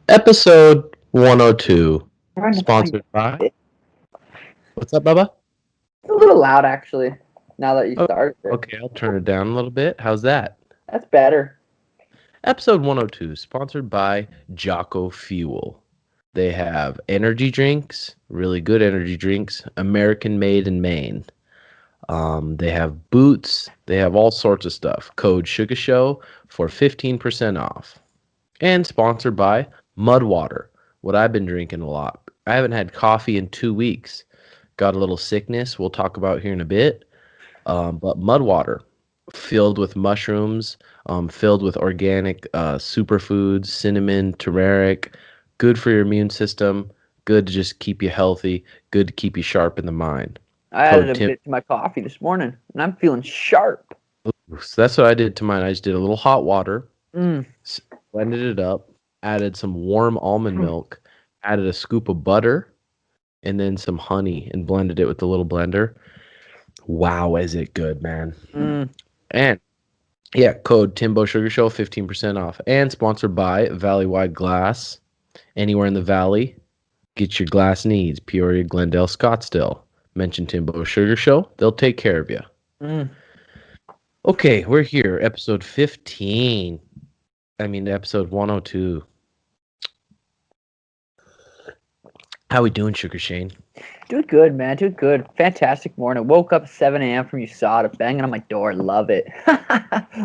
Episode 102, sponsored by... What's up, Bubba? It's a little loud, actually, now that you Oh, started it. Okay, I'll turn it down a little bit. How's that? That's better. Episode 102, sponsored by Jocko Fuel. They have energy drinks, really good energy drinks, American made in Maine. They have boots. They have all sorts of stuff. Code SUGARSHOW for 15% off. And sponsored by Mudwater, what I've been drinking a lot. I haven't had coffee in 2 weeks. Got a little sickness we'll talk about here in a bit. But Mudwater, filled with mushrooms, filled with organic superfoods, cinnamon, turmeric, good for your immune system, good to just keep you healthy, good to keep you sharp in the mind. I added a bit to my coffee this morning, and I'm feeling sharp. So that's what I did to mine. I just did a little hot water, blended it up, added some warm almond milk, added a scoop of butter, and then some honey, and blended it with the little blender. Wow, is it good, man. And yeah, code Timbo Sugar Show, 15% off. And sponsored by Valley Wide Glass. Anywhere in the valley, get your glass needs. Peoria, Glendale, Scottsdale. Mention Timbo Sugar Show, they'll take care of you. Okay, we're here, episode 15. Episode 102. How we doing, Sugar Shane? Doing good, man. Doing good. Fantastic morning. Woke up 7 a.m. from USADA, banging on my door. Love it.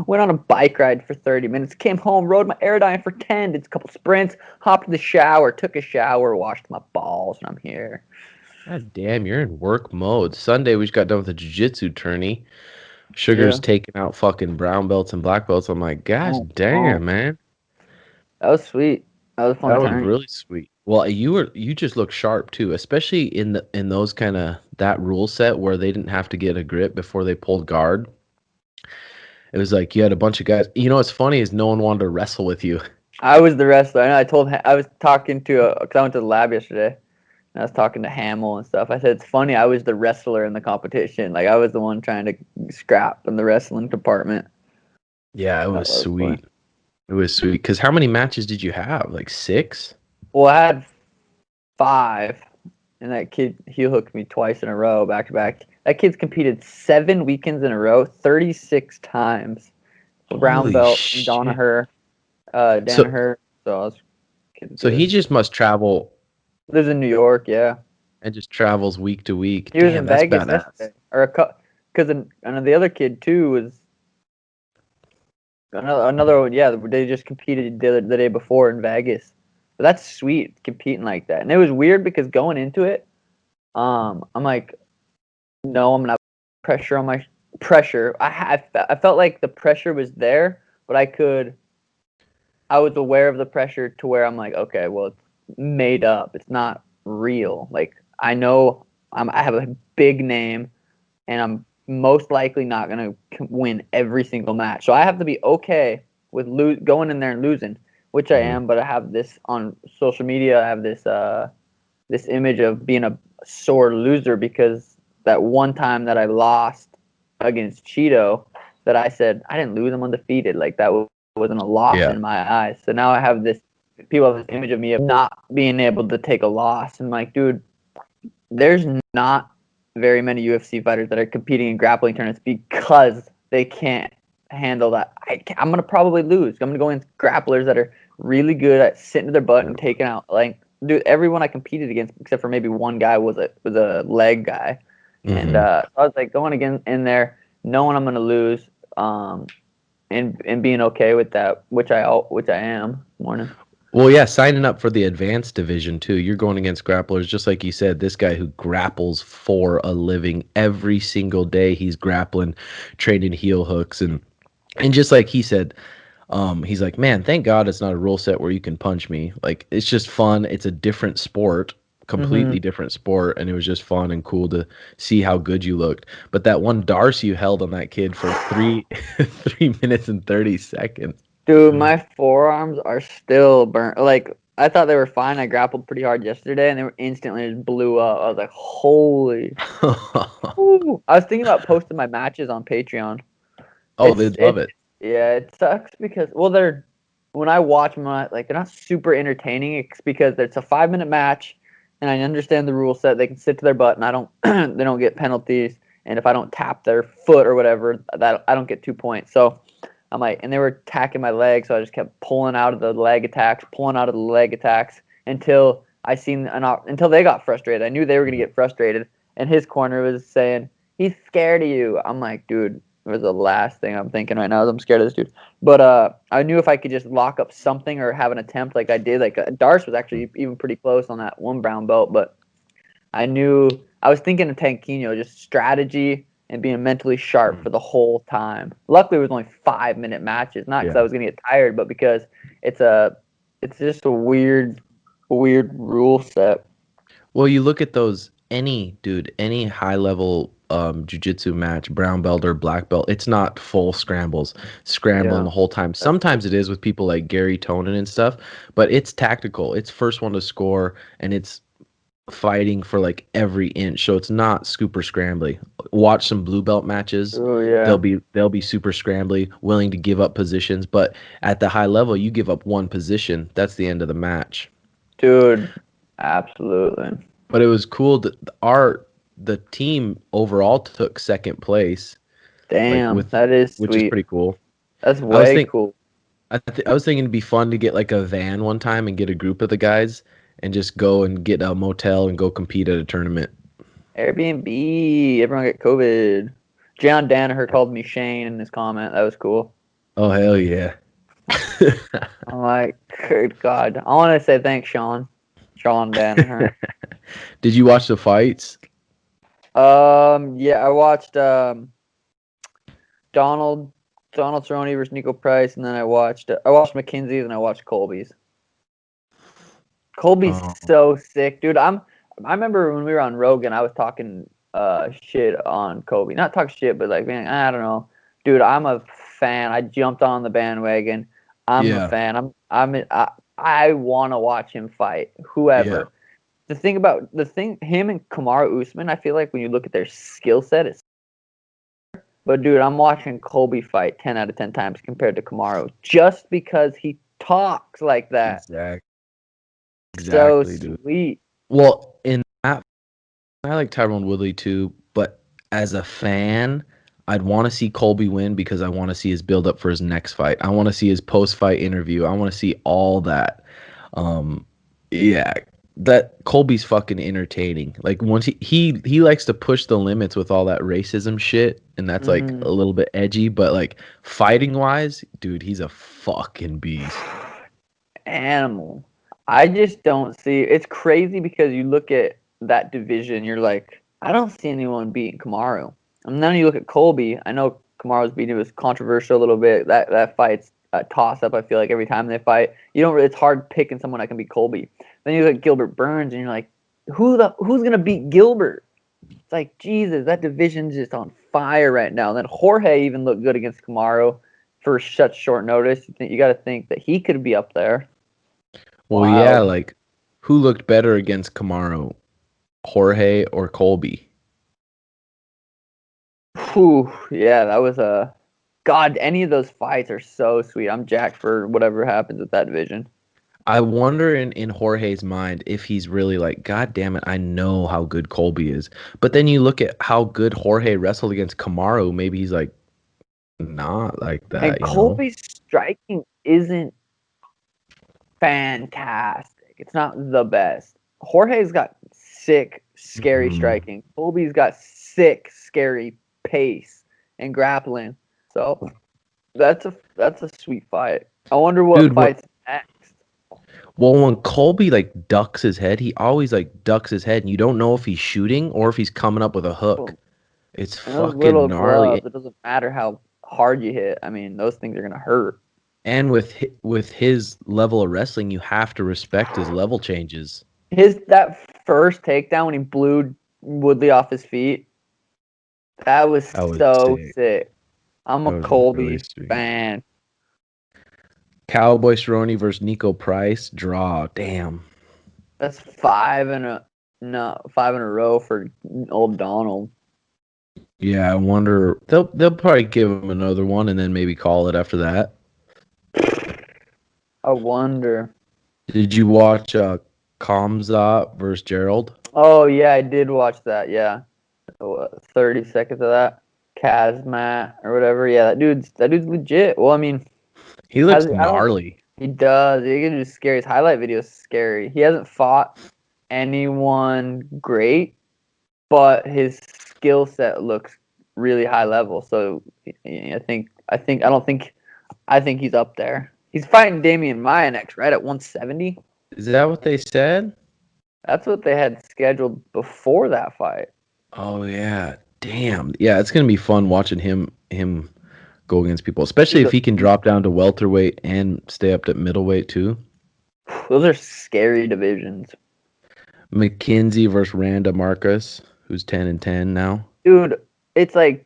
Went on a bike ride for 30 minutes. Came home, rode my Aerodyne for 10. Did a couple sprints. Hopped in the shower. Took a shower. Washed my balls, and I'm here. God damn, you're in work mode. Sunday, we just got done with a jiu-jitsu tourney. Sugar's taking out fucking brown belts and black belts. I'm like, gosh damn, man. That was sweet. That was fun. That was really sweet. Well, you just look sharp too, especially in those kind of that rule set where they didn't have to get a grip before they pulled guard. It was like you had a bunch of guys. You know what's funny is no one wanted to wrestle with you. I was the wrestler. I was talking to because I went to the lab yesterday. And I was talking to Hamill and stuff. I said, it's funny, I was the wrestler in the competition. Like, I was the one trying to scrap in the wrestling department. Yeah, it was sweet. Fun. It was sweet. Because how many matches did you have? Like 6? Well, I had 5. And that kid heel hooked me twice in a row, back to back. That kid's competed 7 weekends in a row, 36 times. Brown belt from Danaher. So he just must travel... Lives in New York, yeah. And just travels week to week. He was in Vegas yesterday. Because the other kid, too, was... Another one, yeah. They just competed the day before in Vegas. But that's sweet, competing like that. And it was weird because going into it, I'm like, no, I'm going to have pressure on my... Pressure. I felt like the pressure was there, but I was aware of the pressure to where I'm like, okay, well, it's made up. It's not real. Like, I know I have a big name, and I'm most likely not going to win every single match. So I have to be okay with going in there and losing, which I am, but I have this on social media. I have this image of being a sore loser because that one time that I lost against Cheeto, that I said, I didn't lose, I'm undefeated. Like, that wasn't a loss in my eyes. So now I have this people have this image of me of not being able to take a loss. And like, dude, there's not very many UFC fighters that are competing in grappling tournaments because they can't handle that. I'm going to probably lose. I'm going to go against grapplers that are really good at sitting to their butt and taking out. Like, dude, everyone I competed against, except for maybe one guy, was a leg guy. And so I was like going again in there, knowing I'm going to lose, and being okay with that, which I am. Morning. Well, yeah, signing up for the advanced division, too. You're going against grapplers, just like you said, this guy who grapples for a living every single day. He's grappling, training heel hooks. And just like he said, he's like, man, thank God it's not a rule set where you can punch me. Like, it's just fun. It's a different sport, completely different sport. And it was just fun and cool to see how good you looked. But that one Darce you held on that kid for 3 minutes and 30 seconds. Dude, my forearms are still burnt. Like, I thought they were fine. I grappled pretty hard yesterday, and they were instantly just blew up. I was like, holy. Ooh. I was thinking about posting my matches on Patreon. Oh, they'd love it. Yeah, it sucks because when I watch them, they're not super entertaining. It's because it's a 5-minute match, and I understand the rule set. They can sit to their butt, and I don't. They don't get penalties. And if I don't tap their foot or whatever, that I don't get 2 points. So I'm like, and they were attacking my leg, so I just kept pulling out of the leg attacks, until until they got frustrated. I knew they were gonna get frustrated, and his corner was saying he's scared of you. I'm like, dude, it was the last thing I'm thinking right now is I'm scared of this dude. But I knew if I could just lock up something or have an attempt like I did, Darce was actually even pretty close on that one brown belt, but I was thinking of Tanquino, just strategy and being mentally sharp for the whole time. Luckily, it was only 5-minute matches, not because I was going to get tired, but because it's just a weird rule set. Well, you look at those any high level jiu-jitsu match, brown belt or black belt, it's not full scrambling the whole time. Sometimes it is with people like Gary Tonin and stuff, but it's tactical. It's first one to score, and it's fighting for like every inch, so it's not super scrambly. Watch some blue belt matches. Oh yeah. They'll be super scrambly, willing to give up positions, but at the high level you give up one position, that's the end of the match. Dude, absolutely. But it was cool that the team overall took second place. Damn, that is sweet. Which is pretty cool. That's way cool. I was thinking it'd be fun to get like a van one time and get a group of the guys and just go and get a motel and go compete at a tournament. Airbnb. Everyone get COVID. John Danaher called me Shane in his comment. That was cool. Oh, hell yeah. I'm like, good God. I want to say thanks, Sean Danaher. Did you watch the fights? Yeah, I watched Donald Cerrone versus Nico Price, and then I watched McKenzie's and I watched Colby's. Colby's so sick, dude. I remember when we were on Rogan, I was talking shit on Colby. Not talk shit, but like, man, I don't know, dude. I'm a fan. I jumped on the bandwagon. I'm a fan. I want to watch him fight whoever. Yeah. Him and Kamaru Usman, I feel like when you look at their skill set, it's. But dude, I'm watching Colby fight 10 out of 10 times compared to Kamaru, just because he talks like that. Exactly, so dude. Sweet. Well, in that, I like Tyron Woodley too, but as a fan, I'd want to see Colby win because I want to see his build up for his next fight. I want to see his post fight interview. I want to see all that. Yeah, that Colby's fucking entertaining. Like once he likes to push the limits with all that racism shit, and that's like a little bit edgy, but like fighting wise, dude, he's a fucking beast. Animal. I just don't see. It's crazy because you look at that division, you're like, I don't see anyone beating Kamaru. And then you look at Colby. I know Kamaru's beating. It was controversial a little bit. That fight's a toss up. I feel like every time they fight, it's hard picking someone that can beat Colby. Then you look at Gilbert Burns, and you're like, who's gonna beat Gilbert? It's like, Jesus, that division's just on fire right now. And then Jorge even looked good against Kamaru for such short notice. You got to think that he could be up there. Well, yeah, like who looked better against Kamaru, Jorge or Colby? Whew, yeah, that was a God. Any of those fights are so sweet. I'm jacked for whatever happens with that division. I wonder in Jorge's mind if he's really like, God damn it, I know how good Colby is. But then you look at how good Jorge wrestled against Kamaru. Maybe he's like, not like that. And Colby's striking isn't fantastic. It's not the best. Jorge's got sick, scary striking. Colby's got sick, scary pace and grappling. So that's a sweet fight. I wonder what fights next. Well, when Colby like ducks his head, he always like ducks his head, and you don't know if he's shooting or if he's coming up with a hook. It's fucking gnarly. It doesn't matter how hard you hit. I mean, those things are gonna hurt. And with his level of wrestling, you have to respect his level changes. That first takedown when he blew Woodley off his feet, that was so sick. I'm a Colby fan. Cowboy Cerrone versus Nico Price. Draw. Damn. That's 5 in a row for old Donald. Yeah, I wonder they'll probably give him another one and then maybe call it after that. I wonder. Did you watch Kamzat versus Gerald? Oh yeah, I did watch that. Yeah, 30 seconds of that. Kazmat or whatever. Yeah, that dude's legit. Well, I mean, He looks I don't. gnarly. He does. He can do scary. His highlight video is scary. He hasn't fought anyone great, but his skill set looks really high level. So I think he's up there. He's fighting Damian Maya next, right at 170. Is that what they said? That's what they had scheduled before that fight. Oh yeah. Damn. Yeah, it's gonna be fun watching him go against people, especially if he can drop down to welterweight and stay up to middleweight too. Those are scary divisions. McKinsey versus Randa Marcus, who's 10-10 now. Dude, it's like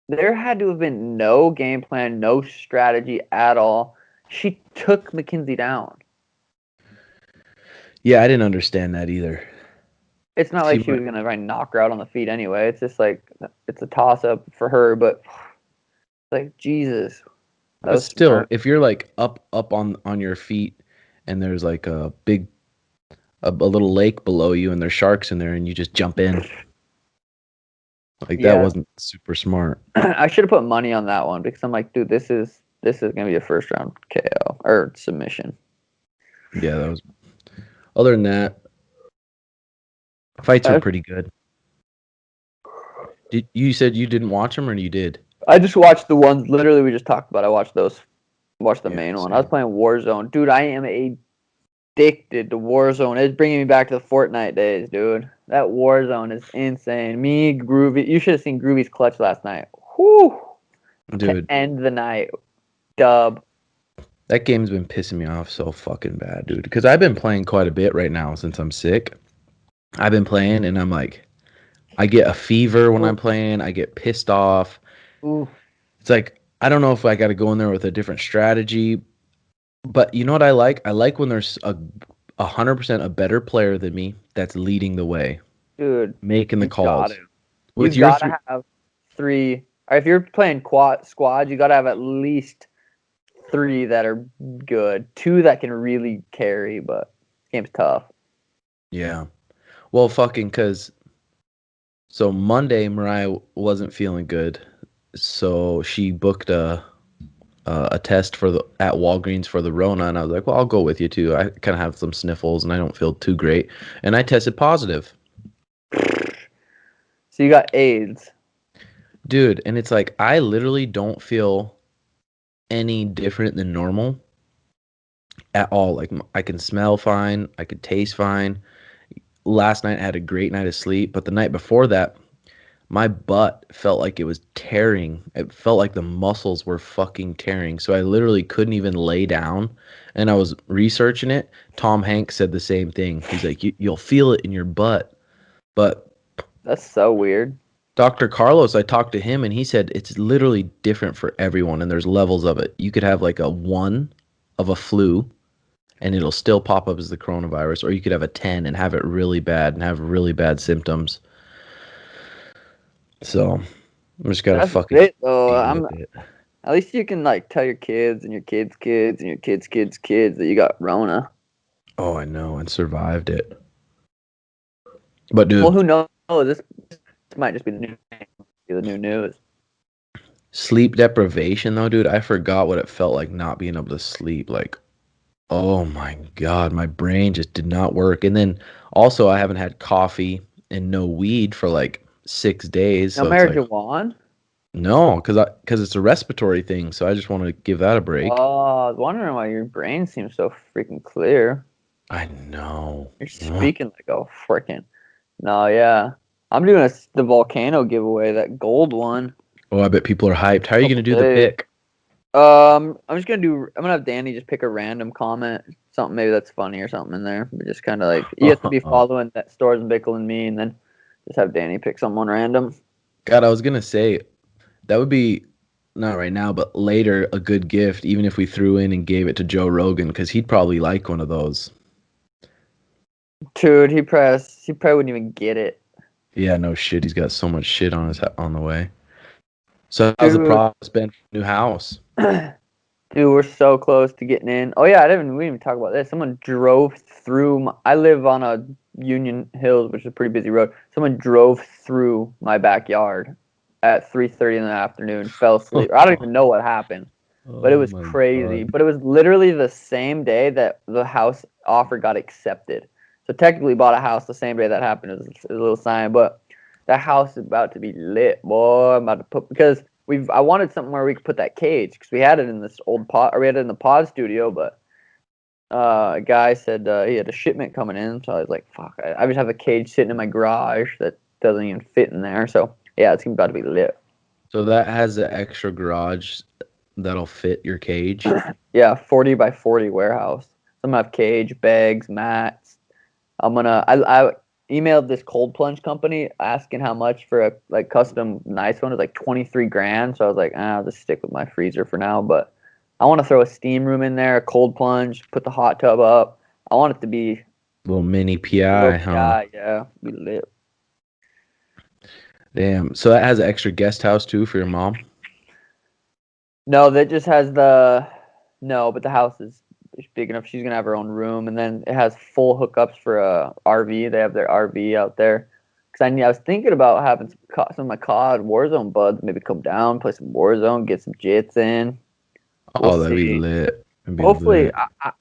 there had to have been no game plan, no strategy at all. She took McKinsey down. Yeah, I didn't understand that either. It's not like she was gonna try and knock her out on the feet anyway. It's just like it's a toss up for her, but like Jesus. But still, smart. If you're like up on your feet and there's like a little lake below you and there's sharks in there and you just jump in. Like that wasn't super smart. I should have put money on that one because I'm like, dude, this is gonna be a first round KO or submission. Yeah, that was. Other than that, fights are pretty good. You said you didn't watch them, or you did? I just watched the ones literally we just talked about. I watched those. Watched the main one. I was playing Warzone, dude. I am addicted to Warzone. It's bringing me back to the Fortnite days, dude. That Warzone is insane. Me, Groovy. You should have seen Groovy's clutch last night. Whew. Dude. To end the night. Dub. That game's been pissing me off so fucking bad, dude. Because I've been playing quite a bit right now since I'm sick. I've been playing, and I'm like, I get a fever when I'm playing. I get pissed off. Ooh. It's like, I don't know if I got to go in there with a different strategy. But you know what I like? I like when there's 100% a better player than me that's leading the way. Dude. Making the calls. You gotta have 3. Or if you're playing squads, you gotta have at least 3 that are good. 2 that can really carry, but this game's tough. Yeah. Well, fucking so Monday, Mariah wasn't feeling good. So she booked a test at Walgreens for the Rona, and I was like, well, I'll go with you too. I kind of have some sniffles and I don't feel too great, and I tested positive. So you got AIDS, dude, and it's like I literally don't feel any different than normal at all. Like I can smell fine, I could taste fine. Last night I had a great night of sleep, but the night before that, my butt felt like it was tearing. It felt like the muscles were fucking tearing. So I literally couldn't even lay down. And I was researching it. Tom Hanks said the same thing. He's like, you'll feel it in your butt. But that's so weird. Dr. Carlos, I talked to him and he said it's literally different for everyone and there's levels of it. You could have like a 1 of a flu and it'll still pop up as the coronavirus, or you could have a 10 and have it really bad and have really bad symptoms. So I'm just gotta fucking it, though. At least you can like tell your kids and your kids' kids and your kids' kids' kids that you got Rona. Oh, I know, and survived it. But dude, well, who knows? This might just be the new news. Sleep deprivation, though, dude. I forgot what it felt like not being able to sleep. Like, oh my god, my brain just did not work. And then also, I haven't had coffee and no weed for like 6 days. No marijuana? Like, no, because it's a respiratory thing. So I just want to give that a break. Oh, I was wondering why your brain seems so freaking clear. I know. You're speaking like a freaking. No, yeah. I'm doing the volcano giveaway, that gold one. Oh, I bet people are hyped. How are you going to do the pick? I'm gonna have Danny just pick a random comment, something maybe that's funny or something in there. But just kind of like you have to be following that Stores and Bickle and me, and then just have Danny pick someone random. God, I was gonna say that would be not right now, but later, a good gift, even if we threw in and gave it to Joe Rogan, because he'd probably like one of those. Dude, he probably wouldn't even get it. Yeah, no shit. He's got so much shit on the way. So how's the Dude, process been for the new house? dude, we're so close to getting in. Oh yeah, we didn't even talk about this. Someone drove through. I live on a Union Hills, which is a pretty busy road. Someone drove through my backyard at 3:30 in the afternoon. Fell asleep. I don't even know what happened, but it Oh was my crazy. God. But it was literally the same day that the house offer got accepted. So technically, bought a house the same day that happened. It was a little sign, but that house is about to be lit, boy. I'm about to put because I wanted something where we could put that cage because we had it in this old pod, or we had it in the pod studio, but a guy said he had a shipment coming in, so I was like, fuck, I just have a cage sitting in my garage that doesn't even fit in there. So yeah, it's about to be lit. So that has an extra garage that'll fit your cage. Yeah, 40 by 40 warehouse. I'm gonna have cage, bags, mats. I emailed this cold plunge company asking how much for a like custom nice one. It's like 23 grand. So I was like, I'll just stick with my freezer for now. But I want to throw a steam room in there, a cold plunge, put the hot tub up. I want it to be Little mini a little PI, huh? PI, yeah, be lit. Damn. So that has an extra guest house too for your mom? No, that just has the no, but the house is big enough. She's gonna have her own room, and then it has full hookups for a RV. They have their RV out there. Cause I was thinking about having some of my COD Warzone buds maybe come down, play some Warzone, get some jits in. We'll Oh, that'd be see. lit. That'd be Hopefully, lit.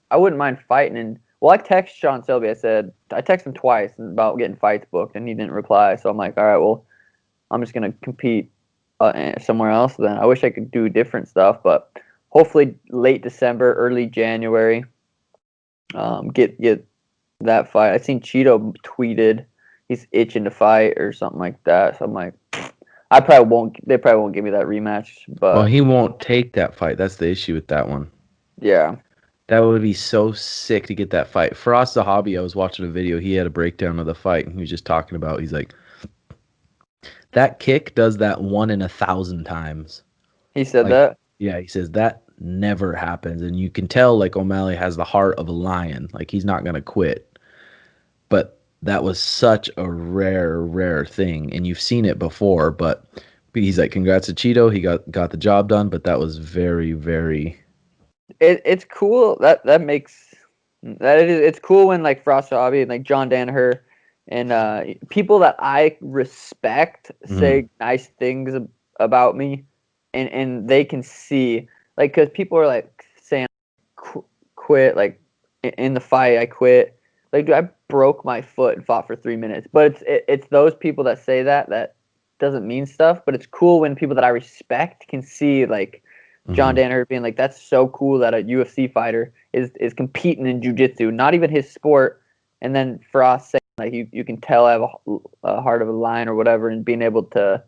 I wouldn't mind fighting. And well, I texted Sean Selby. I texted him twice about getting fights booked, and he didn't reply. So I'm like, all right, well, I'm just gonna compete somewhere else. Then I wish I could do different stuff, but hopefully late December, early January, get that fight. I seen Cheeto tweeted he's itching to fight or something like that. So I'm like, I probably won't. They probably won't give me that rematch. Well, But he won't take that fight. That's the issue with that one. yeah, That would be so sick to get that fight. For us, the hobby, I was watching a video. He had a breakdown of the fight, and he was just talking about. He's like, that kick does that 1 in 1,000 times. he said Like, that. yeah, he says that never happens, and you can tell like O'Malley has the heart of a lion. Like he's not gonna quit. But that was such a rare thing, and you've seen it before. But he's like, congrats to Cheeto. He got the job done, but that was very. It's cool that makes that it is it's cool when like Frost Hobby and like John Danaher and people that I respect Mhm. say nice things about me, and they can see like because people are like saying quit like in the fight I quit like dude, I broke my foot and fought for 3 minutes, but it's those people that say that doesn't mean stuff, but it's cool when people that I respect can see like John Mhm. Danaher being like, that's so cool that a UFC fighter is competing in jiu-jitsu, not even his sport. And then Frost saying like you can tell I have a heart of a lion or whatever, and being able to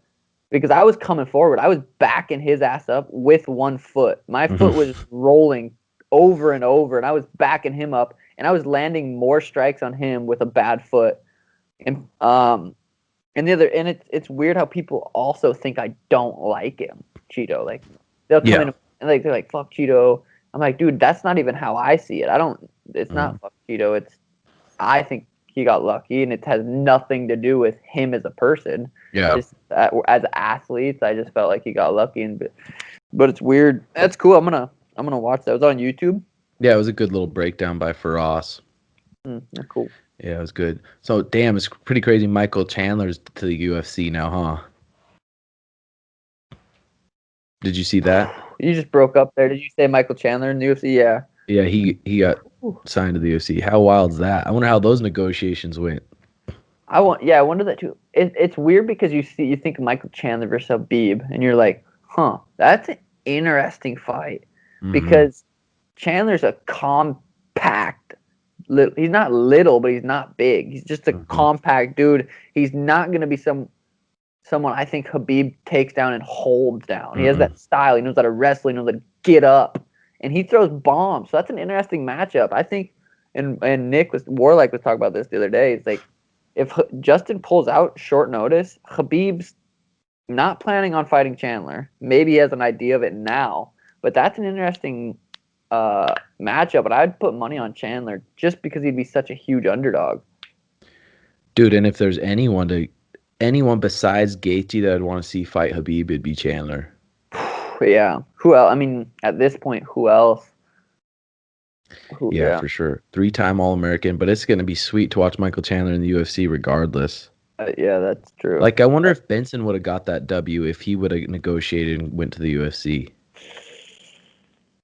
because I was coming forward, I was backing his ass up with one foot. My foot Mhm. was rolling over and over, and I was backing him up, and I was landing more strikes on him with a bad foot. And the other, and it's weird how people also think I don't like him, Cheeto. Like they'll come Yeah. in and like they're like fuck Cheeto. I'm like, dude, that's not even how I see it. I don't. It's Mhm. not fuck Cheeto. It's I think he got lucky, and it has nothing to do with him as a person. Yeah. Just as athletes, I just felt like he got lucky, but it's weird. That's cool. I'm gonna watch that. It was on YouTube. Yeah, it was a good little breakdown by Faraz. Yeah, cool. Yeah, it was good. So, damn, it's pretty crazy. Michael Chandler's to the UFC now, huh? Did you see that? You just broke up there. Did you say Michael Chandler in the UFC? Yeah. Yeah, he got signed to the UFC. How wild's that? I wonder how those negotiations went. I wonder that too. It's weird because you think Michael Chandler versus Habib, and you're like, huh, that's an interesting fight Hmm. because Chandler's a compact. He's not little, but he's not big. He's just a Hmm. compact dude. He's not gonna be someone I think Habib takes down and holds down. He has Mm-mm. that style. He knows how to wrestle. He knows how to get up, and he throws bombs. So that's an interesting matchup. I think. And Warlike was talking about this the other day. It's like if Justin pulls out short notice, Habib's Not planning on fighting Chandler. Maybe he has an idea of it now, but that's an interesting matchup. But I'd put money on Chandler just because he'd be such a huge underdog. Dude, and if there's anyone besides Gaethje that I'd want to see fight Khabib, it'd be Chandler. Yeah. Who else? I mean, at this point, who else? Yeah, for sure. 3-time All-American, but it's going to be sweet to watch Michael Chandler in the UFC regardless. Yeah, that's true. Like, I wonder if Benson would have got that W if he would have negotiated and went to the UFC.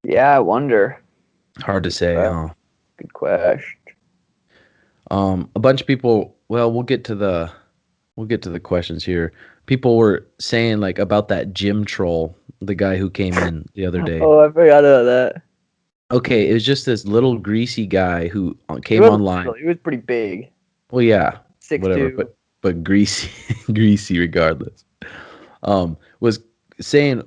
Yeah, I wonder. Hard to say, huh? Good question. A bunch of people. Well, we'll get to the questions here. People were saying like about that gym troll, the guy who came in the other day. Oh, I forgot about that. Okay, it was just this little greasy guy who came online. He was pretty big. Well, yeah, 6'2". whatever, but greasy, greasy regardless. Was saying,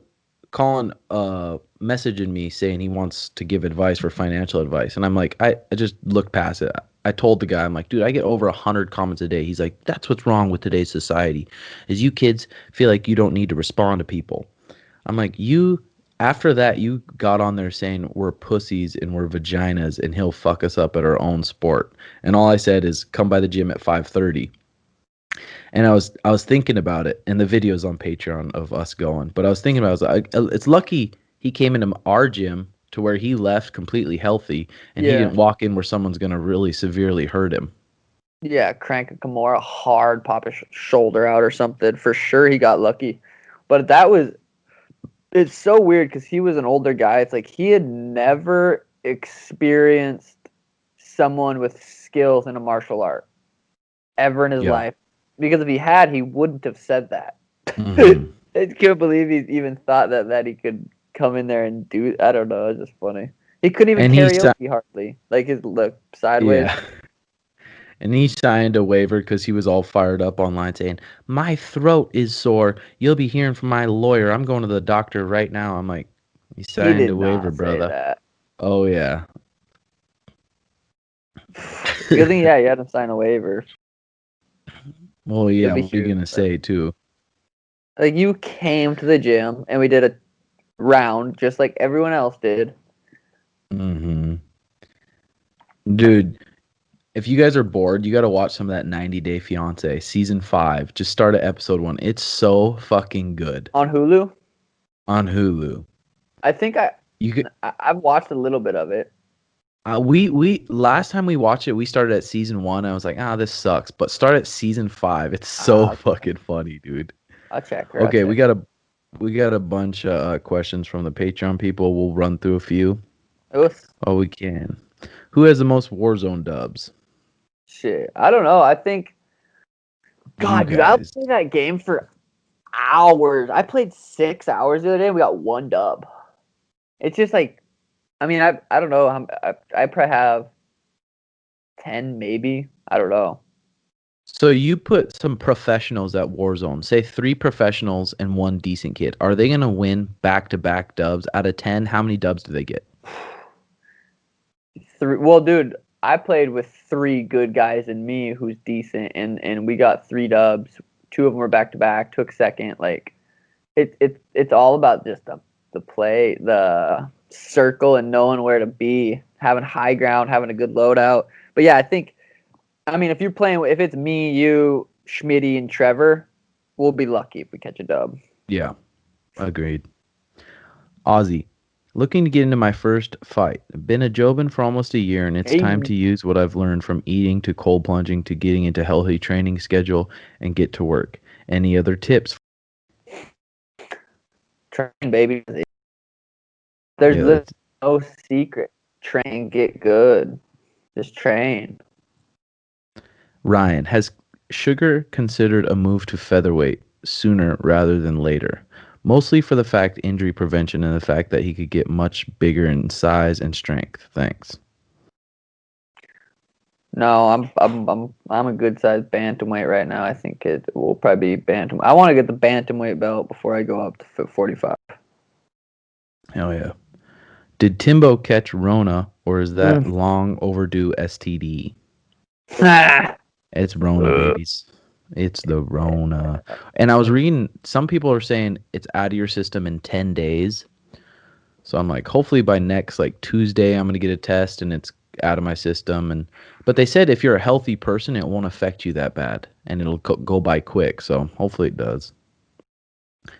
messaging me saying he wants to give advice for financial advice, and I'm like, I just looked past it. I told the guy, I'm like, dude, I get over 100 comments a day. He's like, that's what's wrong with today's society, is you kids feel like you don't need to respond to people. I'm like, after that, you got on there saying we're pussies and we're vaginas and he'll fuck us up at our own sport. And all I said is come by the gym at 5:30. And I was thinking about it, and the video's on Patreon of us going. But I was thinking about it's lucky he came into our gym to where he left completely healthy, and he didn't walk in where someone's gonna really severely hurt him. Yeah, crank a Kimura hard, pop his shoulder out or something. For sure, he got lucky. But it's so weird because he was an older guy. It's like he had never experienced someone with skills in a martial art ever in his life. Because if he had, he wouldn't have said that. Mm-hmm. I can't believe he even thought that he could come in there and do. I don't know. It's just funny. He couldn't even karaoke hardly. Like his look sideways. Yeah. And he signed a waiver because he was all fired up online saying, my throat is sore. You'll be hearing from my lawyer. I'm going to the doctor right now. I'm like, he signed a waiver, brother. That. Oh, yeah. Good thing, yeah, you had to sign a waiver. Well, yeah, what are you going to say, too? Like, you came to the gym, and we did a round just like everyone else did. Mm-hmm. Dude, if you guys are bored, you got to watch some of that 90 Day Fiancé, season 5. Just start at episode 1. It's so fucking good. On Hulu? On Hulu. I think I've watched a little bit of it. We last time we watched it, we started at season 1. I was like, this sucks. But start at season 5. It's so fucking funny, dude. I'll check. Okay, we got a bunch of questions from the Patreon people. We'll run through a few. Oh, we can. Who has the most Warzone dubs? Shit, I don't know. I think, God, dude, I played that game for hours. I played 6 hours the other day, and we got 1 dub. It's just like, I mean, I don't know. I probably have 10, maybe. I don't know. So you put some professionals at Warzone. Say 3 professionals and 1 decent kid. Are they gonna win back-to-back dubs? Out of 10, how many dubs do they get? 3. Well, dude, I played with 3 good guys and me who's decent, and we got 3 dubs. 2 of them were back-to-back. Took second. Like, it's all about just the play, the circle, and knowing where to be, having high ground, having a good loadout. But yeah, I mean, if you're playing, if it's me, you, Schmitty, and Trevor, we'll be lucky if we catch a dub. Yeah, agreed. Ozzy, looking to get into my first fight. Been a Jobin for almost a year, and it's time to use what I've learned from eating to cold plunging to getting into healthy training schedule and get to work. Any other tips? Train, baby. There's no secret. Train, get good. Just train. Ryan, has Sugar considered a move to featherweight sooner rather than later? Mostly for the fact injury prevention and the fact that he could get much bigger in size and strength. Thanks. No, I'm a good sized bantamweight right now. I think it will probably be bantam. I want to get the bantamweight belt before I go up to 45. Hell yeah. Did Timbo catch Rona, or is that long overdue STD? It's Rona, babies. It's the Rona. And I was reading, some people are saying it's out of your system in 10 days. So I'm like, hopefully by next like Tuesday, I'm going to get a test and it's out of my system. But they said if you're a healthy person, it won't affect you that bad and it'll go by quick. So hopefully it does.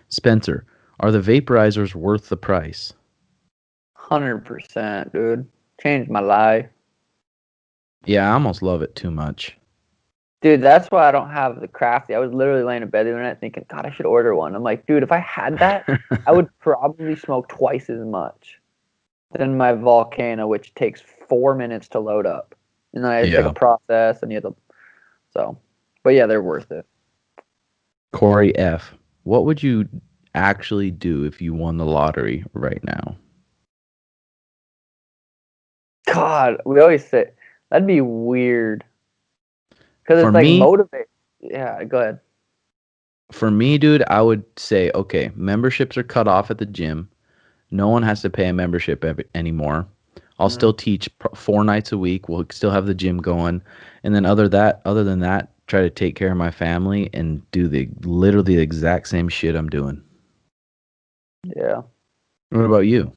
Spencer, are the vaporizers worth the price? 100%, dude. Changed my life. Yeah, I almost love it too much. Dude, that's why I don't have the crafty. I was literally laying in bed the other night thinking, God, I should order one. I'm like, dude, if I had that, I would probably smoke twice as much than my Volcano, which takes 4 minutes to load up. And then it's like Yeah. a process, and you have to. So, but yeah, they're worth it. Corey F., what would you actually do if you won the lottery right now? God, we always say that'd be weird because For it's like me, motivate. Yeah, go ahead. For me, dude, I would say, okay, memberships are cut off at the gym. No one has to pay a membership anymore. I'll Mm, still teach 4 nights a week. We'll still have the gym going, and then other than that, try to take care of my family and do the literally the exact same shit I'm doing. yeah. What about you?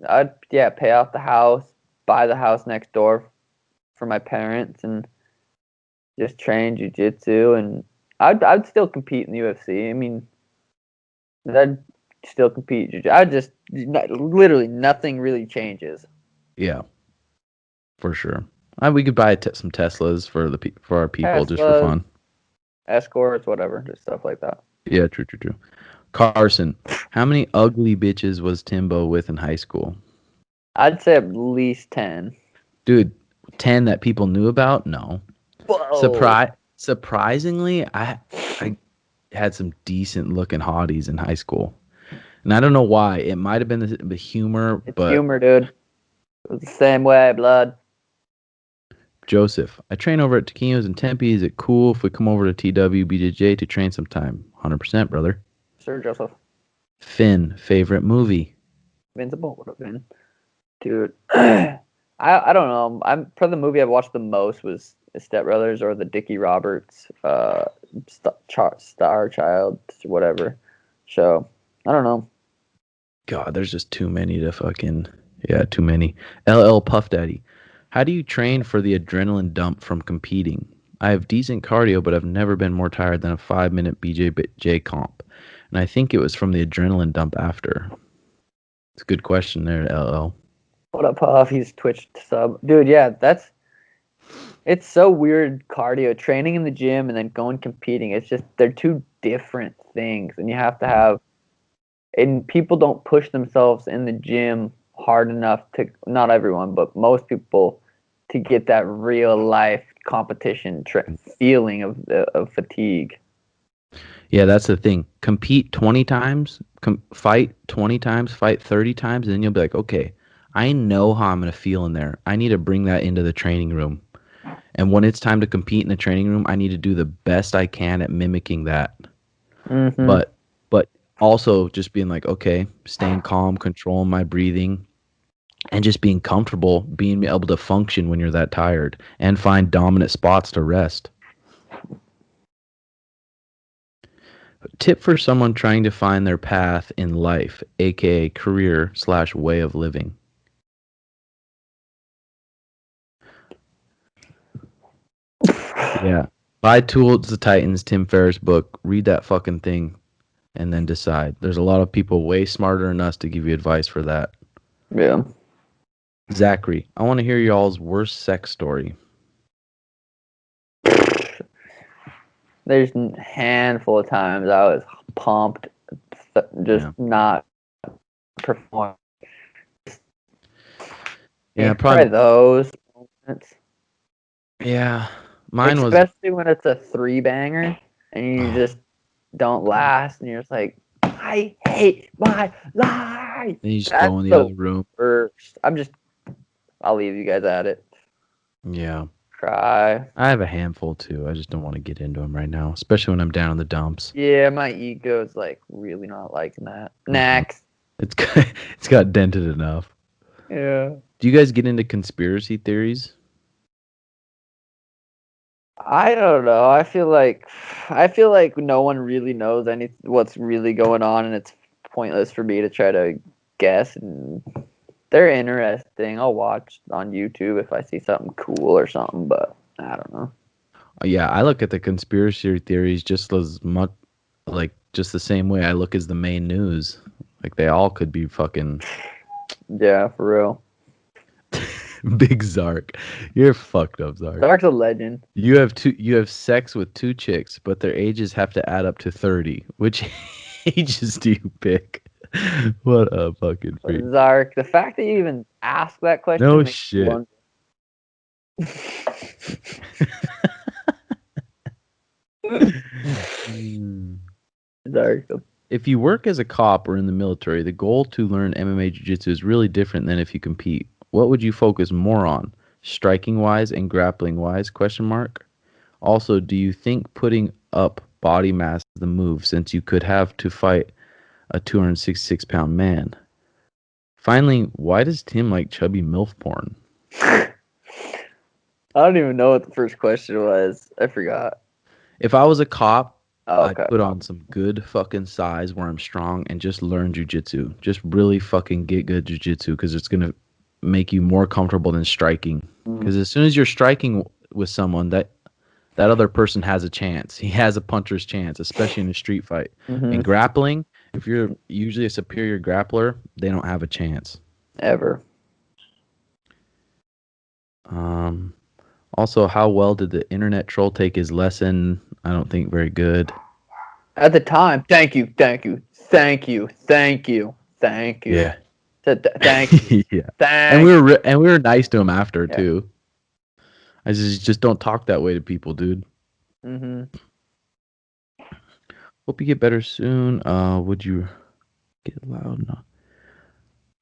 I'd pay off the house, buy the house next door for my parents, and just train jiu-jitsu, and I'd still compete in the UFC. I mean, I'd still compete jiu-jitsu. Literally nothing really changes. Yeah, for sure. We could buy some Teslas for our people just for Teslas, fun. escorts, whatever, just stuff like that. Yeah, true, true, true. Carson, how many ugly bitches was Timbo with in high school? I'd say at least 10. Dude, 10 that people knew about? No. Whoa. Surprisingly, I had some decent looking hotties in high school. And I don't know why. It might have been the humor, It's but humor, dude. It was the same way, blood. Joseph, I train over at Taquinos in Tempe. Is it cool if we come over to TW BJJ to train sometime? 100%, brother. Sir Joseph. Finn, favorite movie? Invincible would have been. Dude. I don't know. I'm probably the movie I've watched the most was Step Brothers or the Dickie Roberts Star Child, whatever show. I don't know. God, there's just too many to fucking. Yeah, too many. LL Puff Daddy. How do you train for the adrenaline dump from competing? I have decent cardio, but I've never been more tired than a 5 minute BJJ comp. And I think it was from the adrenaline dump after. It's a good question there, LL. What up, Puff? He's Twitch sub. Dude, yeah, it's so weird cardio, training in the gym and then going competing. It's just, they're two different things. And you have to have, and people don't push themselves in the gym hard enough to, not everyone, but most people, to get that real life competition feeling of fatigue. Yeah, that's the thing. Compete 20 times, fight 20 times, fight 30 times, and then you'll be like, okay, I know how I'm going to feel in there. I need to bring that into the training room. And when it's time to compete in the training room, I need to do the best I can at mimicking that. Mm-hmm. But also just being like, okay, staying calm, controlling my breathing, and just being comfortable, being able to function when you're that tired and find dominant spots to rest. Tip for someone trying to find their path in life, aka career/way of living. Yeah. Buy Tools the Titans, Tim Ferriss book. Read that fucking thing and then decide. There's a lot of people way smarter than us to give you advice for that. Yeah. Zachary, I want to hear y'all's worst sex story. There's a handful of times I was pumped, just not perform. Yeah, Probably those moments. Yeah. Mine Especially when it's a 3-banger and you just don't last and you're just like, I hate my life. Then you just That's go in the the other room. worst. I'll leave you guys at it. Yeah. Cry. I have a handful too. I just don't want to get into them right now, especially when I'm down in the dumps. Yeah, my ego is like really not liking that. Next. It's got dented enough. Yeah. Do you guys get into conspiracy theories? I don't know. I feel like no one really knows what's really going on, and it's pointless for me to try to guess. And they're interesting. I'll watch on YouTube if I see something cool or something, but I don't know. Yeah, I look at the conspiracy theories just as much, like just the same way I look as the main news. Like they all could be fucking Yeah, for real. big Zark. You're fucked up, Zark. Dark's a legend. You have sex with two chicks, but their ages have to add up to 30. Which ages do you pick? What a fucking freak. Zark, the fact that you even ask that question No makes me shit. wonder. Hmm. Zark. If you work as a cop or in the military, the goal to learn MMA jiu-jitsu is really different than if you compete. What would you focus more on? Striking wise and grappling wise? Question mark. Also, do you think putting up body mass is the move since you could have to fight a 266-pound man? Finally, why does Tim like chubby MILF porn? I don't even know what the first question was. I forgot. If I was a cop, Oh, I'd okay. put on some good fucking size where I'm strong and just learn jujitsu. Just really fucking get good jujitsu because it's gonna make you more comfortable than striking. Because as soon as you're striking with someone, that other person has a chance. He has a puncher's chance, especially in a street fight. In Mm-hmm. grappling, if you're usually a superior grappler, they don't have a chance. Ever. Um, Also, how well did the internet troll take his lesson? I don't think very good. At the time, thank you, thank you, thank you, thank you, thank you. Yeah. Said thank you, Yeah. thank And we were nice to him after Yeah. too. I just don't talk that way to people, dude. Mm-hmm. Hope you get better soon. Would you get loud? No.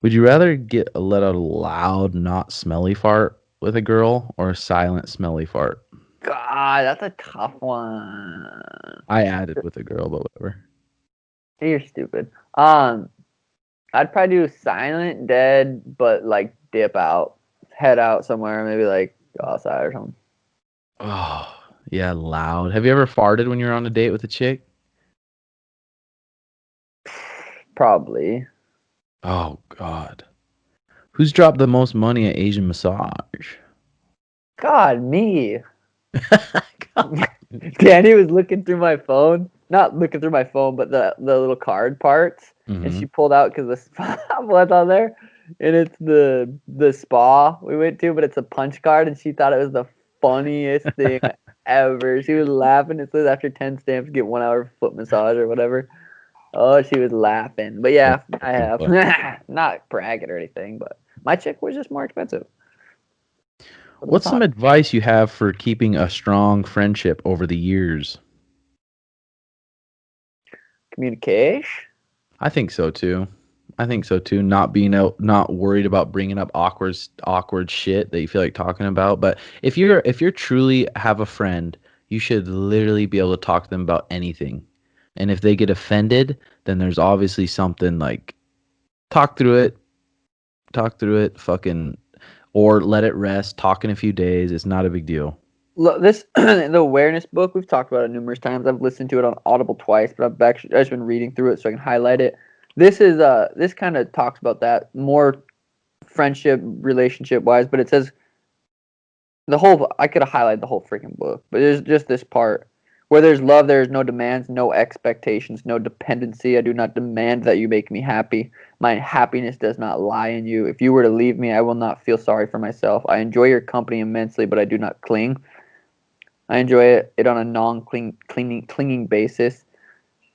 Would you rather let out a loud, not smelly fart with a girl or a silent, smelly fart? God, that's a tough one. I added with a girl, but whatever. You're stupid. I'd probably do silent, dead, but like dip out, head out somewhere, maybe like go outside or something. Oh, yeah, loud. Have you ever farted when you're on a date with a chick? Probably. Oh God. Who's dropped the most money at Asian massage? God, me. Danny was looking through my phone, not looking through my phone, but the little card parts, and she pulled out because the spa was on there, and it's the spa we went to, but it's a punch card, and she thought it was the funniest thing ever. She was laughing. It says after 10 stamps, get 1 hour foot massage or whatever. Oh, she was laughing. But yeah, I have. Not bragging or anything, but my chick was just more expensive. What's some advice you have for keeping a strong friendship over the years? Communication? I think so too. I think so too. Not worried about bringing up awkward shit that you feel like talking about. But if you're truly have a friend, you should literally be able to talk to them about anything. And if they get offended, then there's obviously something like talk through it, fucking, or let it rest. Talk in a few days. It's not a big deal. Look, this the awareness book, we've talked about it numerous times. I've listened to it on Audible twice, but I've just been reading through it so I can highlight it. This kind of talks about that more friendship relationship wise, but it says I could have highlighted the whole freaking book, but there's just this part where there's love, there is no demands, no expectations, no dependency. I do not demand that you make me happy. My happiness does not lie in you. If you were to leave me, I will not feel sorry for myself. I enjoy your company immensely, but I do not cling. I enjoy it on a clinging basis.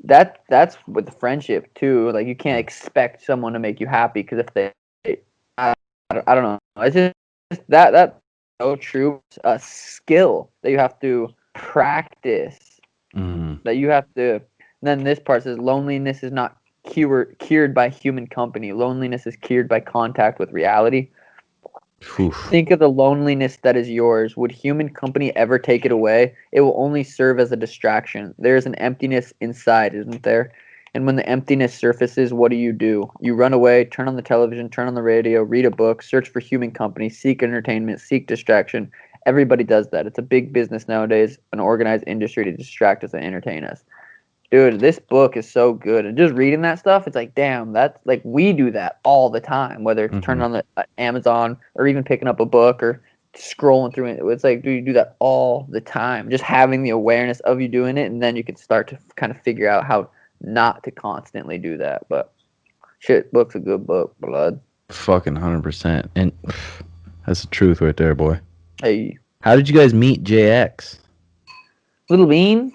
That's with friendship too. Like you can't expect someone to make you happy because if they, I don't know. It's just that's so true. A skill that you have to practice. That you have to. Then this part says loneliness is not cured by human company. Loneliness is cured by contact with reality. Oof. Think of the loneliness that is yours. Would human company ever take it away? It will only serve as a distraction. There is an emptiness inside, isn't there? And when the emptiness surfaces, what do? You run away, turn on the television, turn on the radio, read a book, search for human company, seek entertainment, seek distraction. Everybody does that. It's a big business nowadays, an organized industry to distract us and entertain us. Dude, this book is so good. And just reading that stuff, it's like, damn, that's like we do that all the time, whether it's turning on the Amazon or even picking up a book or scrolling through it. It's like, dude, you do that all the time. Just having the awareness of you doing it, and then you can start to kind of figure out how not to constantly do that. But shit, book's a good book, blood. Fucking 100%. And that's the truth right there, boy. Hey. How did you guys meet JX? Little Bean,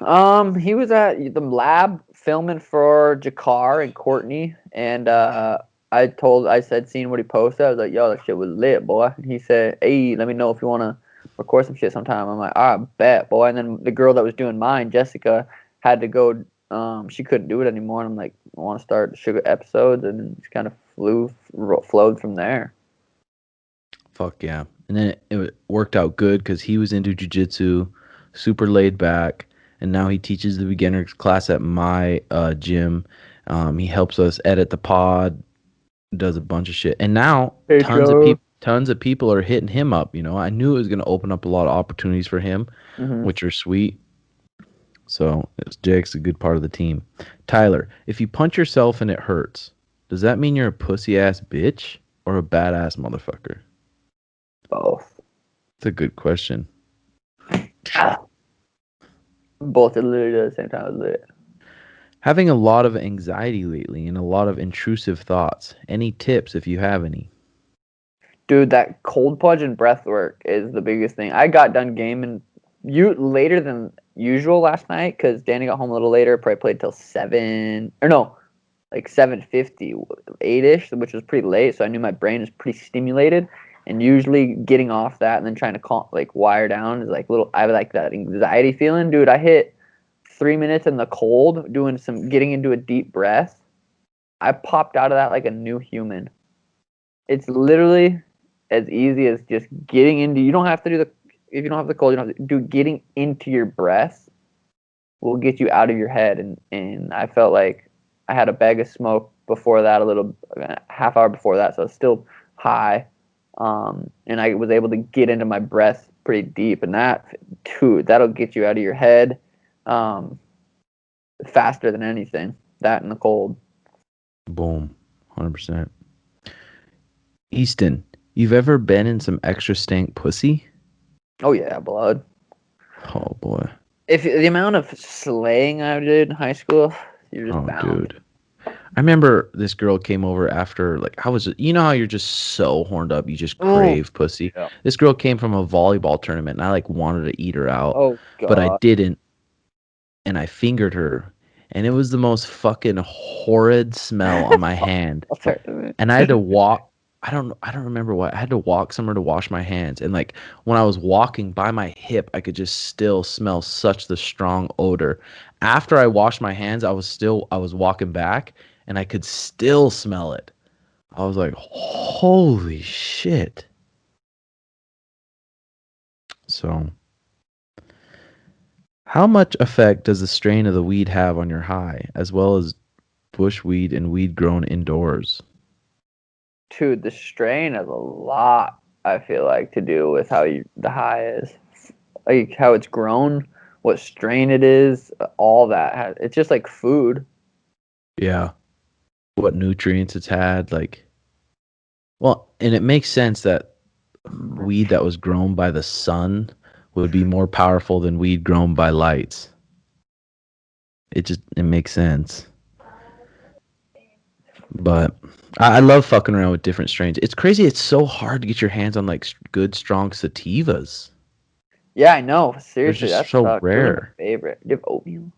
he was at the lab filming for Jakar and Courtney, and I said, seeing what he posted, I was like, yo, that shit was lit, boy. And he said, hey, let me know if you want to record some shit sometime. I'm like, I bet, boy. And then the girl that was doing mine, Jessica, had to go, she couldn't do it anymore, and I'm like, I want to start Sugar episodes, and just kind of flowed from there. Fuck yeah. And then it worked out good because he was into jiu-jitsu, super laid back, and now he teaches the beginners class at my gym. He helps us edit the pod, does a bunch of shit, and now tons of people are hitting him up. You know, I knew it was going to open up a lot of opportunities for him, which are sweet. So Jake's a good part of the team. Tyler, if you punch yourself and it hurts, does that mean you're a pussy ass bitch or a badass motherfucker? Both. It's a good question. Both are literally at the same time. Lit. Having a lot of anxiety lately and a lot of intrusive thoughts. Any tips if you have any? Dude, that cold plunge and breath work is the biggest thing. I got done gaming later than usual last night because Danny got home a little later. Probably played till 7 or no, like 7:50, 8ish, which was pretty late. So I knew my brain was pretty stimulated. And usually getting off that and then trying to wire down is I like that anxiety feeling. Dude, I hit 3 minutes in the cold getting into a deep breath. I popped out of that like a new human. It's literally as easy as just getting into, you don't have to if you don't have the cold, you don't have to do, getting into your breath will get you out of your head. And I felt like I had a bag of smoke before that, half hour before that. So I was still high. And I was able to get into my breath pretty deep, and that'll get you out of your head faster than anything. That in the cold. Boom. 100%. Easton, you've ever been in some extra stank pussy? Oh yeah, blood. Oh boy. If the amount of slaying I did in high school, you're just bound. Dude. I remember this girl came over after, you know how you're just so horned up, you just crave pussy. Yeah. This girl came from a volleyball tournament, and I wanted to eat her out. Oh god. But I didn't, and I fingered her, and it was the most fucking horrid smell on my hand. And I had to walk. I don't remember what. I had to walk somewhere to wash my hands, and when I was walking by my hip, I could just still smell such the strong odor. After I washed my hands, I was walking back, and I could still smell it. I was like, holy shit. So, how much effect does the strain of the weed have on your high, as well as bush weed and weed grown indoors? Dude, the strain has a lot, I feel like, to do with how the high is. Like how it's grown, what strain it is, all that. It's just like food. Yeah. What nutrients it's had, and it makes sense that weed that was grown by the sun would be more powerful than weed grown by lights. It makes sense. But I love fucking around with different strains. It's crazy. It's so hard to get your hands on good, strong sativas. Yeah, I know. Seriously, that's so rare. My favorite. Do you have oatmeal?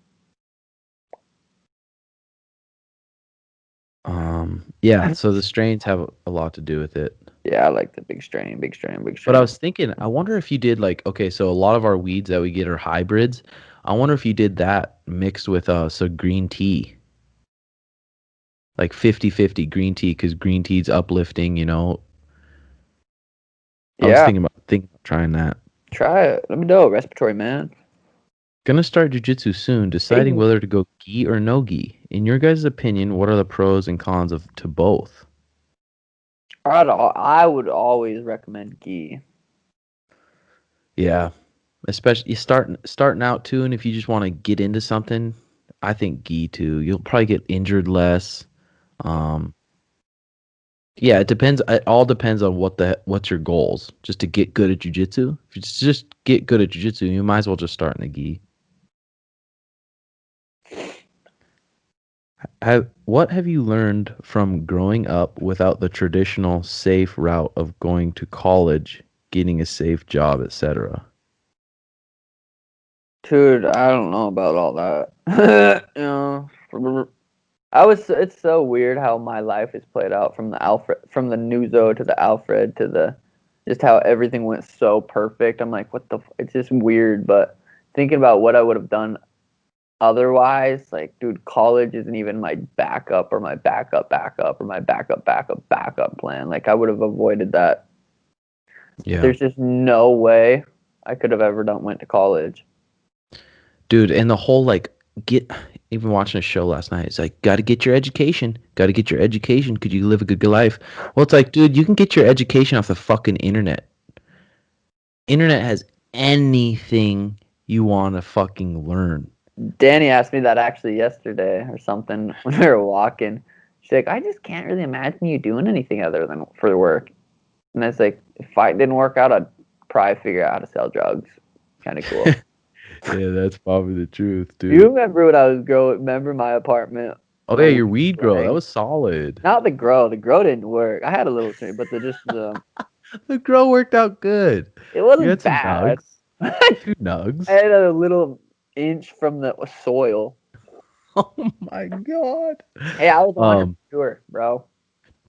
Yeah. So the strains have a lot to do with it. Yeah, I like the big strain. But I was thinking, I wonder if you did so a lot of our weeds that we get are hybrids. I wonder if you did that mixed with some green tea. 50-50 green tea, because green tea's uplifting, I was thinking about trying that. Try it. Let me know, respiratory man. Gonna start jiu-jitsu soon, deciding whether to go gi or no gi. In your guys' opinion, what are the pros and cons to both? I would always recommend gi. Yeah, especially you starting out too, and if you just want to get into something, I think gi too. You'll probably get injured less. Um, yeah, it depends. It all depends on what's your goals. Just to get good at jujitsu. If you just get good at jujitsu, you might as well just start in the gi. What have you learned from growing up without the traditional safe route of going to college, getting a safe job, etc.? Dude, I don't know about all that. It's so weird how my life is played out from the Nuzo to the Alfred to the, just how everything went so perfect. I'm like, it's just weird, but thinking about what I would have done otherwise, like, dude, college isn't even my backup or my backup or my backup plan. Like, I would have avoided that. Yeah. There's just no way I could have ever went to college. Dude, and the whole like get even watching a show last night, it's like gotta get your education. Gotta get your education. Could you live a good life? Well, it's like, dude, you can get your education off the fucking internet. Internet has anything you wanna fucking learn. Danny asked me that actually yesterday or something when we were walking. She's like, I just can't really imagine you doing anything other than for work. And it's like, if I didn't work out, I'd probably figure out how to sell drugs. Kind of cool. Yeah, that's probably the truth, You dude. remember when I was growing? Remember my apartment? Oh yeah, The your weed grow. That thing? was solid. Not the grow. The grow didn't work. I had a little tree, but the The grow worked out good. it You wasn't had some bad. nugs. I Two nugs. had a little inch from the soil. Oh my god. Hey, I was on Um, sure, bro.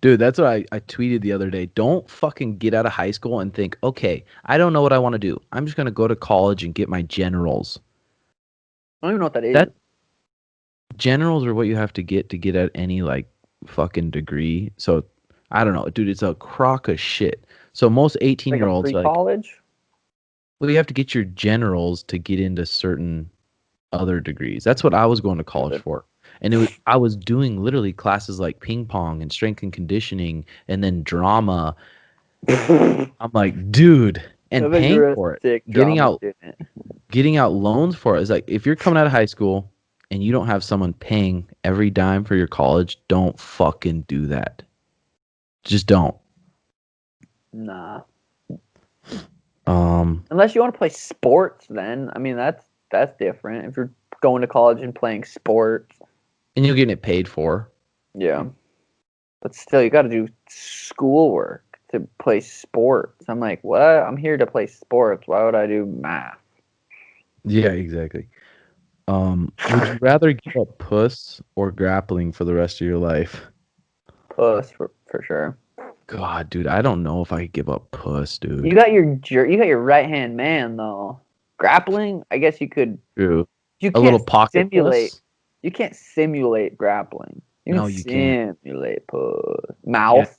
Dude, that's what I tweeted the other day. Don't fucking get out of high school and think, okay, I don't know what I want to do. I'm just gonna go to college and get my generals. I don't even know what that is. That generals are what you have to get at any like fucking degree. So I don't know, dude, it's a crock of shit. So most 18 Like year a olds like, pre-college. well, you have to get your generals to get into certain other degrees. That's what I was going to college for. And I was doing literally classes like ping pong and strength and conditioning and then drama. I I'm like, dude, and bet paying you're a for it, sick getting drama out student. getting out loans for it is like if you're coming out of high school and you don't have someone paying every dime for your college, don't fucking do that. Just don't. Nah. Um, Unless you want to play sports, then I mean that's different. If you're going to college and playing sports, and you're getting it paid for. yeah. But still, you got to do schoolwork to play sports. I'm like, what? I'm here to play sports. Why would I do math? Yeah, exactly. Would you rather give up puss or grappling for the rest of your life? Puss for sure. God, dude, I don't know if I could give up puss, You dude. got you got your right hand man though. Grappling, I guess you could. True. You A can't little pocket simulate. puss? You can't simulate grappling. You can No, you can't. simulate puss. Yeah, Mouth,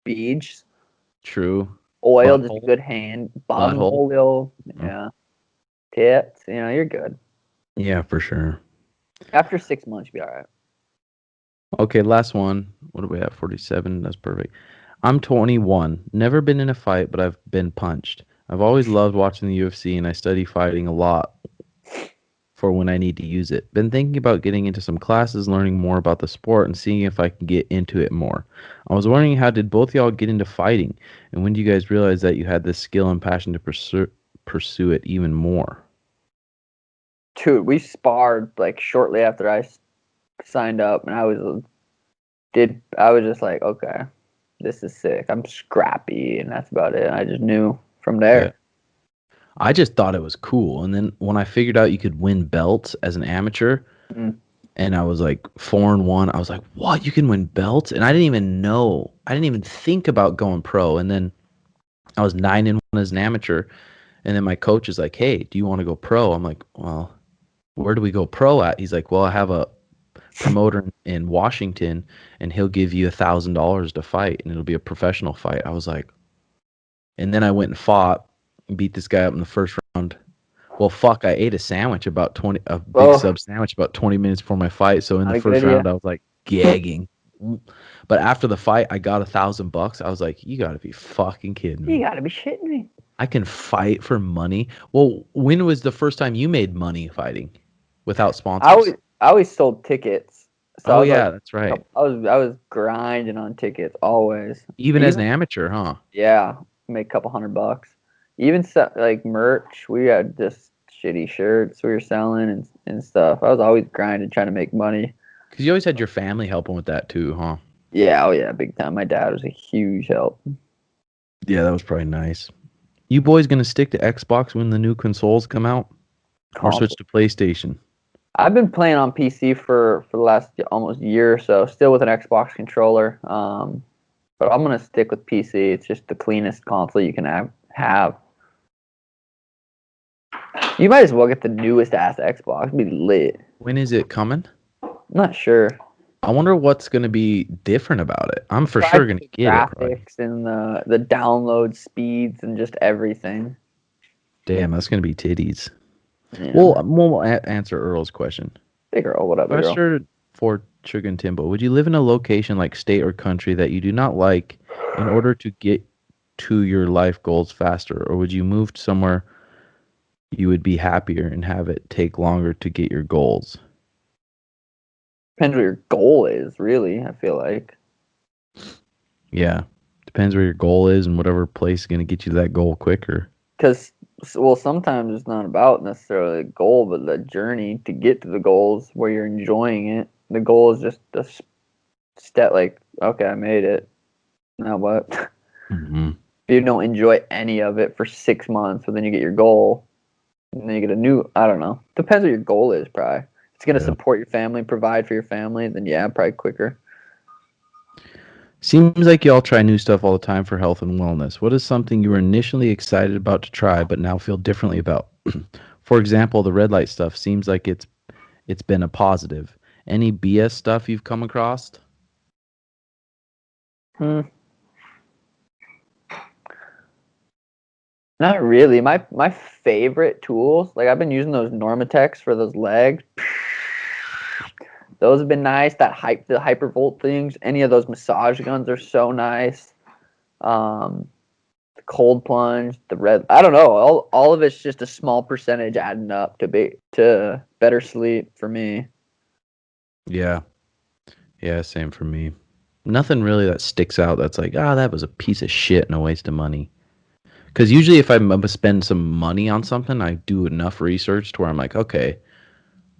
beads, true. oil, just a Butthole. good hand, bum Butthole. oil, Oh, yeah, tits. You know, you're good. yeah, for sure. After 6 months, you'll be all right. Okay, last one. What do we have? 47. That's perfect. I'm 21. Never been in a fight, but I've been punched. I've always loved watching the UFC and I study fighting a lot for when I need to use it. Been thinking about getting into some classes, learning more about the sport, and seeing if I can get into it more. I was wondering, how did both y'all get into fighting? And when did you guys realize that you had this skill and passion to pursue it even more? Dude, we sparred like shortly after signed up, and I was just like, okay, this is sick. I'm scrappy, and that's about it. And I just knew from Yeah. there. I just thought it was cool. And then when I figured out you could win belts as an amateur, Mm. and I was like 4-1. I was like, "What? You can win belts?" And I didn't even know. I didn't even think about going pro. And then I was 9-1 as an amateur. And then my coach is like, "Hey, do you want to go pro?" I'm like, "Well, where do we go pro at?" He's like, "Well, I have a promoter in Washington, and he'll give you $1,000 to fight, and it'll be a professional fight." I was like, and then I went and fought, beat this guy up in the first round. Well, fuck, I ate a sandwich a big Oh, sub sandwich about 20 minutes before my fight. So in not the a good first round, idea. I was like gagging. But after the fight, I got $1,000. I was like, you got to be fucking kidding You me. gotta be shitting me. I can fight for money. Well, when was the first time you made money fighting without I always sponsors? I always sold tickets, so I Oh was like, yeah, that's right. I was grinding on tickets always. Even as Even an amateur, huh? yeah, make a couple $100. Even like merch, we had just shitty shirts we were selling and stuff. I was always grinding, trying to make money. Because you always had your family helping with that too, huh? Yeah, oh yeah, big time. My dad was a huge help. Yeah, that was probably nice. You boys gonna stick to Xbox when the new consoles come out, or switch Console. to PlayStation? I've been playing on PC for the last almost year or so, still with an Xbox controller. But I'm gonna stick with PC. It's just the cleanest console you can have. You might as well get the newest ass Xbox. It'd be lit. When is it coming? I'm not sure. I wonder what's gonna be different about it. I'm for sure Probably gonna the get it, probably. graphics and the download speeds and just everything. Damn, that's gonna be titties. Yeah. Well, we'll answer Earl's question. Big girl, what up, big girl? Question for Sugar and Timbo: would you live in a location like state or country that you do not like in order to get to your life goals faster, or would you move somewhere you would be happier and have it take longer to get your goals? Depends what your goal is, really. I feel like Yeah, depends where your goal is and whatever place is gonna get you to that goal quicker. because well, sometimes it's not about necessarily the goal, but the journey to get to the goals where you're enjoying it. The goal is just a step. Like, okay, I made it. Now what? Hmm. If you don't enjoy any of it for 6 months, but then you get your goal, and then you get a new. I don't know. Depends what your goal is. Probably it's gonna Yeah. support your family, provide for your family. Then yeah, probably quicker. Seems like y'all try new stuff all the time for health and wellness. What is something you were initially excited about to try but now feel differently about? For example, the red light stuff seems like it's been a positive. Any BS stuff you've come across? Hmm. Not really. My favorite tools, like I've been using those Normatecs for those legs. Those have been nice. The hypervolt things. Any of those massage guns are so nice. Um, the cold plunge, the red. I don't know. All of it's just a small percentage adding up to better sleep for me. Yeah. Yeah, same for me. Nothing really that sticks out that's like, ah, that was a piece of shit and a waste of money. Because usually if I'm going to spend some money on something, I do enough research to where I'm like, okay,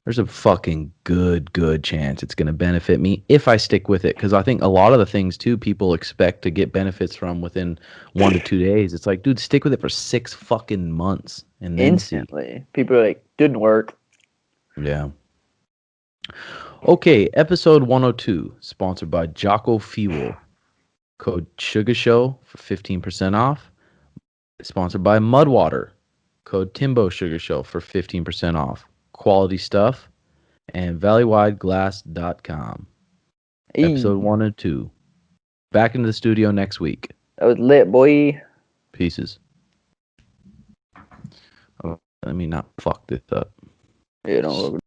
there's a fucking good chance it's going to benefit me if I stick with it. Because I think a lot of the things too, people expect to get benefits from within 1 to 2 days. It's like, dude, stick with it for 6 fucking months and then see. Instantly, people are like, didn't work. Yeah. Okay, episode 102, sponsored by Jocko Fuel. Code Sugar Show for 15% off. Sponsored by Mudwater. Code Timbo Sugar Show for 15% off. Quality stuff. And valleywideglass.com. Hey, Episode 102. Back into the studio next week. that was lit, boy. Pieces. Oh, let me not fuck this up. You know.